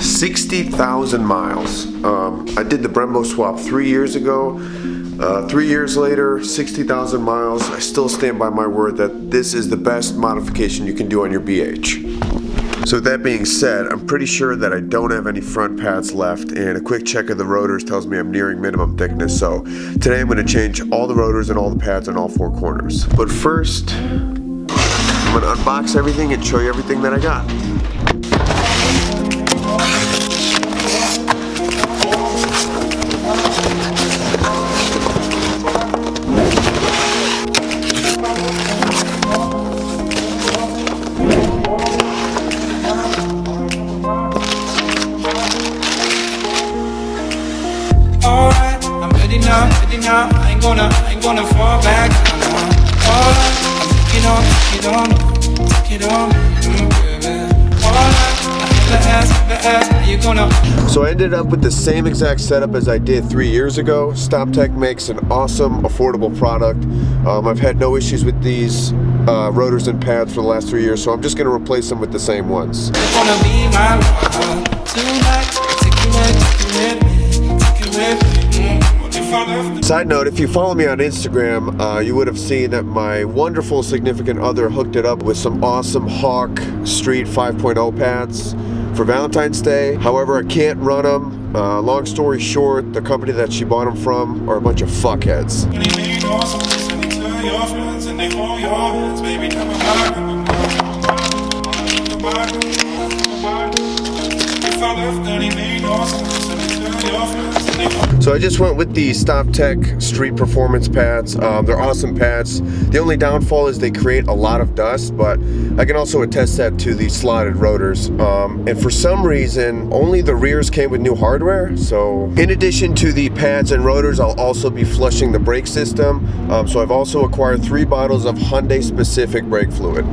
60,000 miles. I did the Brembo swap 3 years ago. 3 years later, 60,000 miles. I still stand by my word that this is the best modification you can do on your BH. So with that being said, I'm pretty sure that I don't have any front pads left, and a quick check of the rotors tells me I'm nearing minimum thickness. So today I'm going to change all the rotors and all the pads on all 4 corners. But first, I'm going to unbox everything and show you everything that I got. Now, I ain't gonna fall back. Alright, take it on, So I ended up with the same exact setup as I did 3 years ago. Stoptech makes an awesome, affordable product. I've had no issues with these rotors and pads for the last 3 years, so I'm just gonna replace them with the same ones. Side note, if you follow me on Instagram, you would have seen that my wonderful significant other hooked it up with some awesome Hawk Street 5.0 pads for Valentine's Day. However, I can't run them. Long story short, the company that she bought them from are a bunch of fuckheads. So I just went with the Stoptech Street Performance pads. They're awesome pads. The only downfall is they create a lot of dust, but I can also attest that to the slotted rotors. And for some reason, only the rears came with new hardware. So in addition to the pads and rotors, I'll also be flushing the brake system. So I've also acquired 3 bottles of Hyundai specific brake fluid.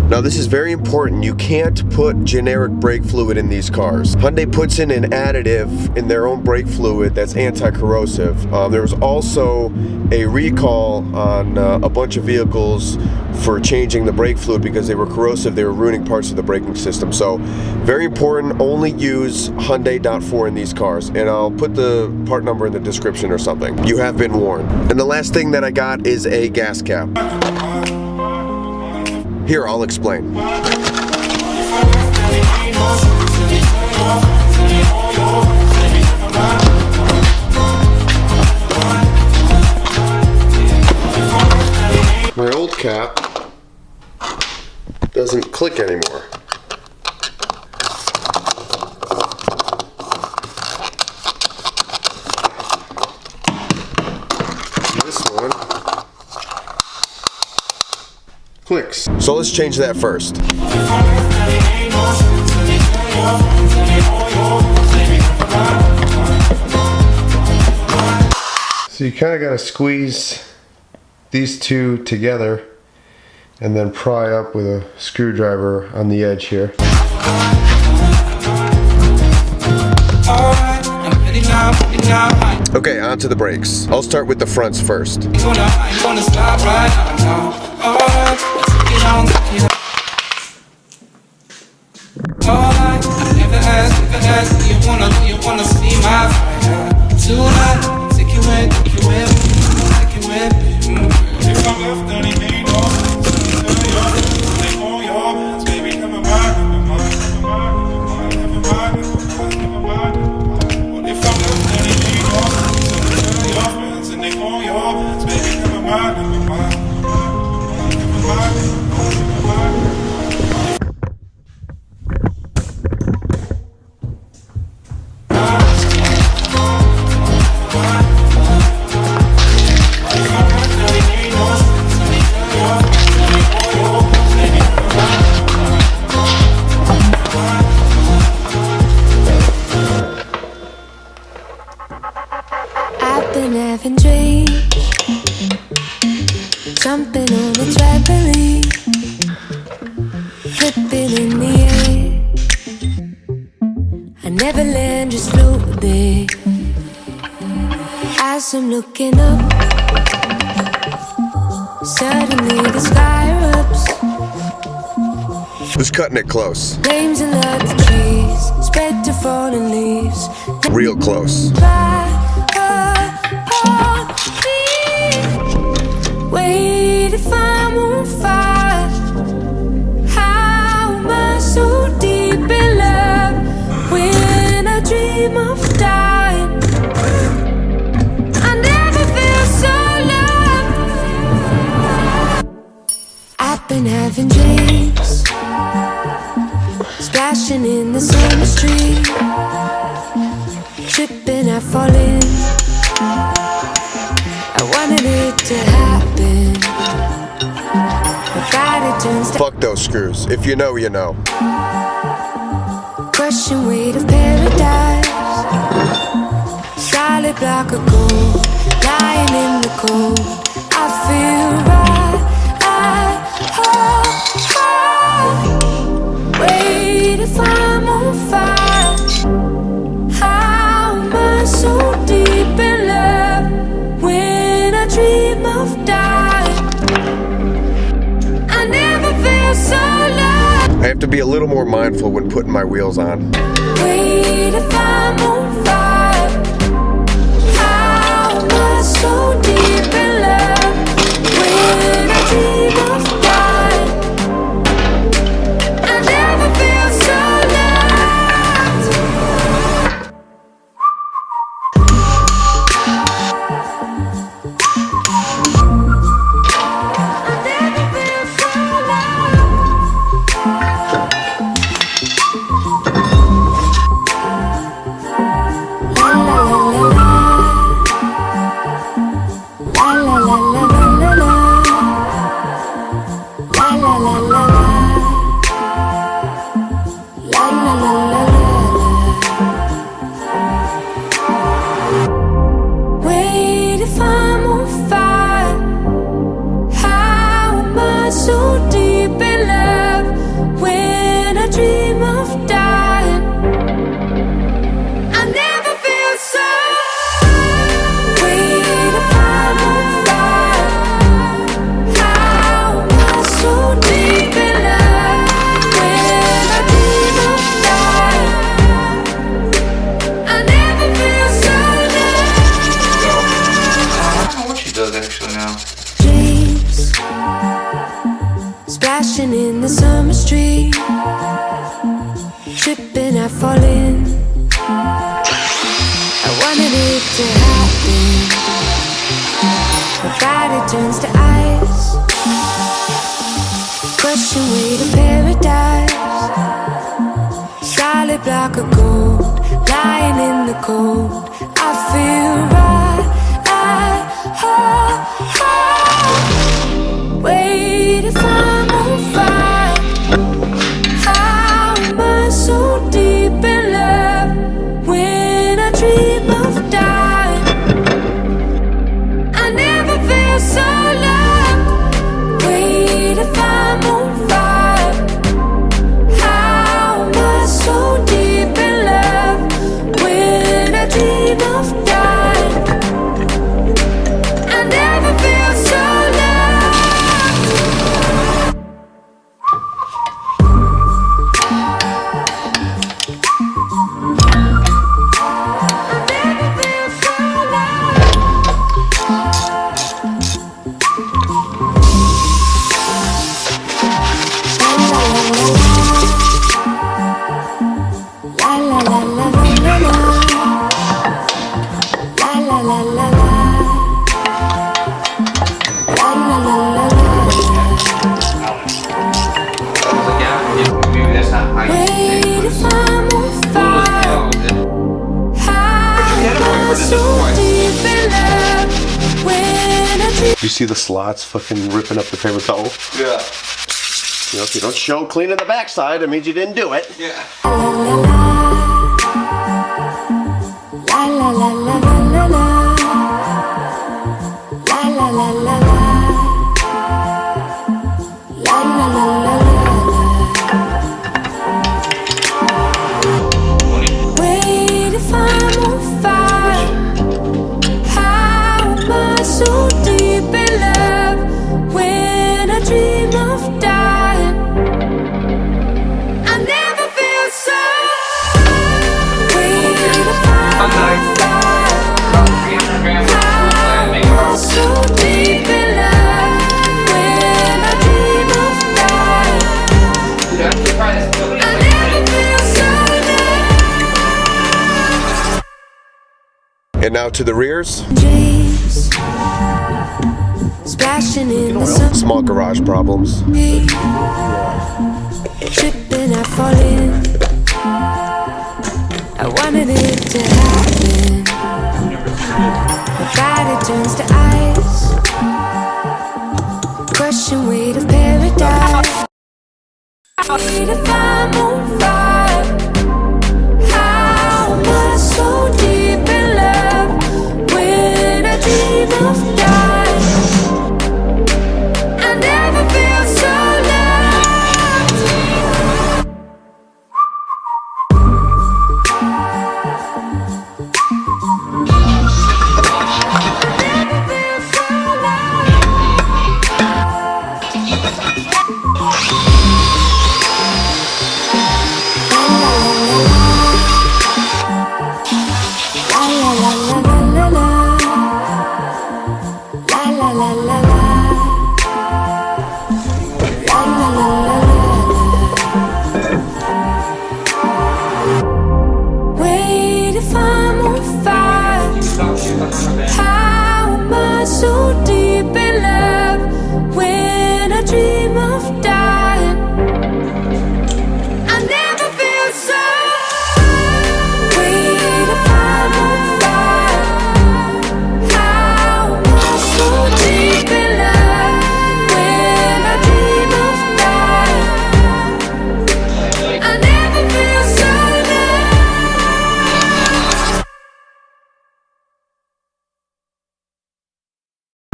Now this is very important. You can't put generic brake fluid in these cars. Hyundai puts in an additive in their own brake fluid that's anti-corrosive. There was also a recall on a bunch of vehicles for changing the brake fluid because they were corrosive. They were ruining parts of the braking system. So very important, only use Hyundai.4 in these cars. And I'll put the part number in the description or something. You have been warned. And the last thing that I got is a gas cap. Here, I'll explain. My old cap doesn't click anymore. This one clicks. So let's change that first. So you kind of got to squeeze these two together and then pry up with a screwdriver on the edge here. Okay, on to the brakes. I'll start with the fronts first. Having dreams, jumping on a trampoline, flipping in the air. I never land, just float there. As I'm looking up, suddenly the sky erupts. Who's cutting it close? Flames in the trees. falling leaves. Real close. Wait if I'm on fire. How am I so deep in love when I dream of dying? I never feel so loved. I've been having dreams, splashing in the summer street, tripping, I fall in. I wanted it to happen, but body turns to Fuck those screws. If you know, you know. crushing weight of paradise. Solid block of gold, lying in the cold. I feel right. Wait if I'm on fire. How am I so deep in love when I dream of dying? I never feel so loved. I have to be a little more mindful when putting my wheels on. Wait if I'm on fire. How am I so deep in love when I dream of dying? I never feel so loved. I never feel so loved. La la la la la la la la la la la la la la la la la. Wait if I'm on fire. How am I so deep in love when I dream of dying? I never feel so. Wait if I'm on fire. How am I so deep in love when I dream of dying? I never feel so I don't know what she does actually now. dreams, splashing in the summer street, tripping, I fall in. I wanted it to happen, my body turns to ice, crushing weight of paradise. Solid block of gold, lying in the cold. I feel right. Wait if I'm on fire. How am I so deep in love when I dream of dying? I never feel so loved. Wait if I'm on fire. How am I so deep in love when I dream of dying? I never feel so loved. Maybe that's not how you Wait if I'm on fire. How am I so deep in love when I dream? You see the slots fucking ripping up the paper towel? Yeah. You know, if you don't show clean in the backside, it means you didn't do it. Yeah. La la la la la la la. La la la la la. La la la la la. Wait if I'm on fire. How am I so deep in love when I dream of dying? I never feel so. And now to the rears. Dreams splashing in the sun. Small garage problems. Tripping, I fall in. I wanted it to happen. My body turns to ice. Crushing weight of paradise. Wait if I'm on fire. How am I so deep in love when I dream of dying? I never feel so loved. I never feel so loved. Wait if I'm on fire. How am I so deep in love when I dream of dying? I never feel so. Wait if I'm on fire. How am I so deep in love when I dream of dying? I never feel so loved.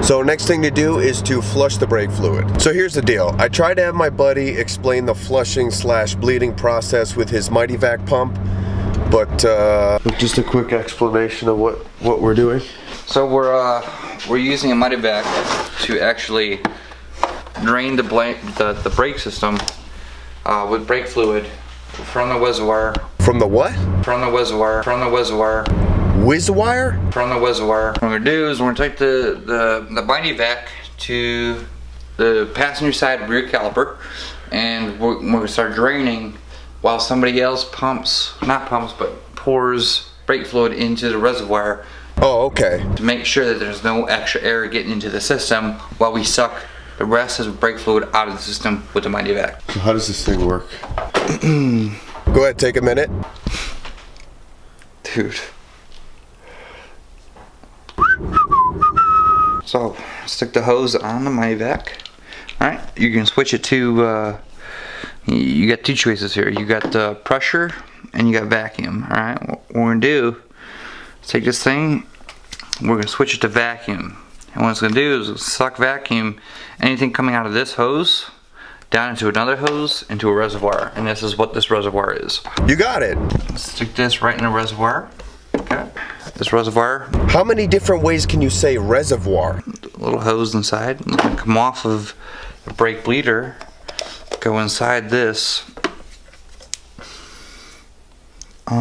So next thing to do is to flush the brake fluid. So here's the deal. I tried to have my buddy explain the flushing / bleeding process with his Mighty Vac pump, but just a quick explanation of what we're doing. So we're using a Mighty Vac to actually drain the brake system with brake fluid from the reservoir. From the what? From the reservoir. From the reservoir. Whiz wire? From the reservoir. What we're gonna do is we're gonna take the Mighty Vac to the passenger side rear caliper, and we're gonna start draining while somebody else pours brake fluid into the reservoir. Oh, okay. To make sure that there's no extra air getting into the system while we suck the rest of the brake fluid out of the system with the Mighty Vac. So how does this thing work? Go ahead, take a minute. Dude. So, stick the hose on the Mighty Vac. Alright, you can switch it to, you got two choices here. You got the pressure and you got vacuum. Alright, what we're going to do is take this thing, we're going to switch it to vacuum. And what it's going to do is suck vacuum anything coming out of this hose down into another hose into a reservoir. And this is what this reservoir is. You got it. Stick this right in the reservoir. Okay. This reservoir. How many different ways can you say reservoir? A little hose inside. It's going to come off of the brake bleeder. Go inside this. We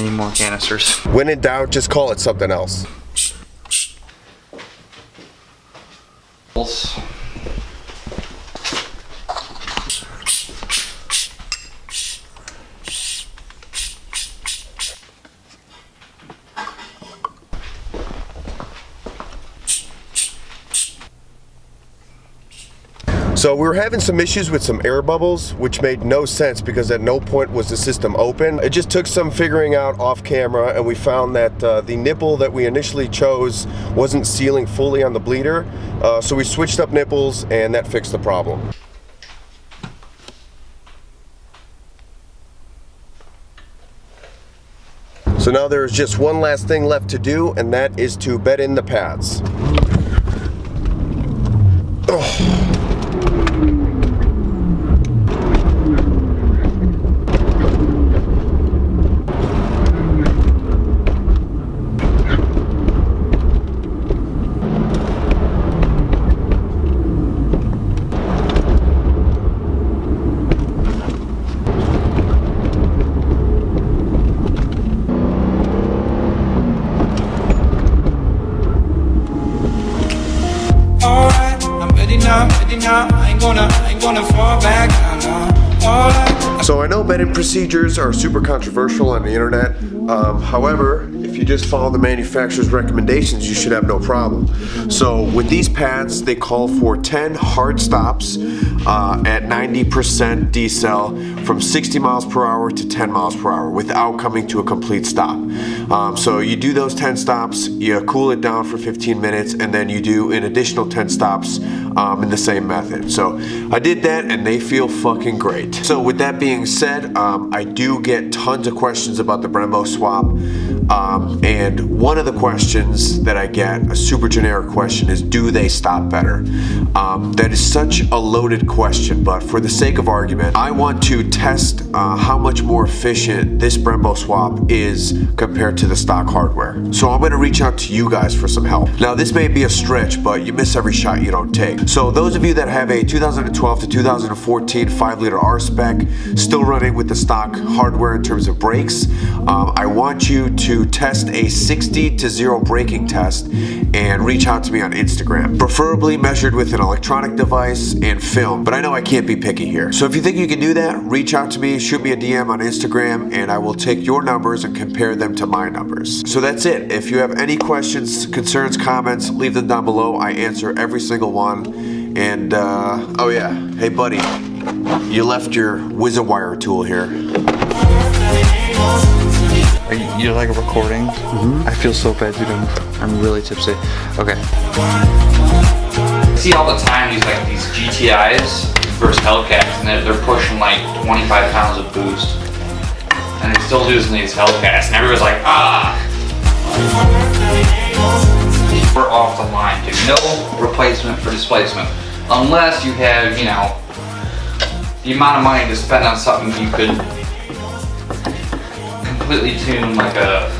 need more canisters. When in doubt, just call it something else. So we were having some issues with some air bubbles, which made no sense because at no point was the system open. It just took some figuring out off camera, and we found that the nipple that we initially chose wasn't sealing fully on the bleeder. So we switched up nipples and that fixed the problem. So now there's just one last thing left to do, and that is to bed in the pads. Oh. Ready now, I ain't gonna fall back, nah, nah. Alright, So I know bedding procedures are super controversial on the internet. However, if you just follow the manufacturer's recommendations, you should have no problem. So with these pads, they call for 10 hard stops at 90% decel from 60 miles per hour to 10 miles per hour without coming to a complete stop. So you do those 10 stops, you cool it down for 15 minutes, and then you do an additional 10 stops in the same method. So I did that and they feel fucking great. So with that being said, I do get tons of questions about the Brembo swap. And one of the questions that I get, a super generic question, is do they stop better? That is such a loaded question, but for the sake of argument, I want to test how much more efficient this Brembo swap is compared to the stock hardware. So I'm going to reach out to you guys for some help. Now this may be a stretch, but you miss every shot you don't take. So those of you that have a 2012 to 2014 5-liter R-Spec still running with the stock hardware in terms of brakes, I want you to test a 60 to 0 braking test and reach out to me on Instagram, preferably measured with an electronic device and film, but I know I can't be picky here. So if you think you can do that, reach out to me, shoot me a DM on Instagram, and I will take your numbers and compare them to my numbers. So that's it. If you have any questions, concerns, comments, leave them down below. I answer every single one. And oh yeah, hey buddy, you left your WizaWire tool here. You're like recording? Mm-hmm. I feel so bad, dude. I'm really tipsy. Okay. I see all the time these GTIs versus Hellcats, and they're pushing like 25 pounds of boost, and they're still using these Hellcats, and everybody's like, ah! We're off the line, dude. No replacement for displacement, unless you have, you know, the amount of money to spend on something you could completely tune like a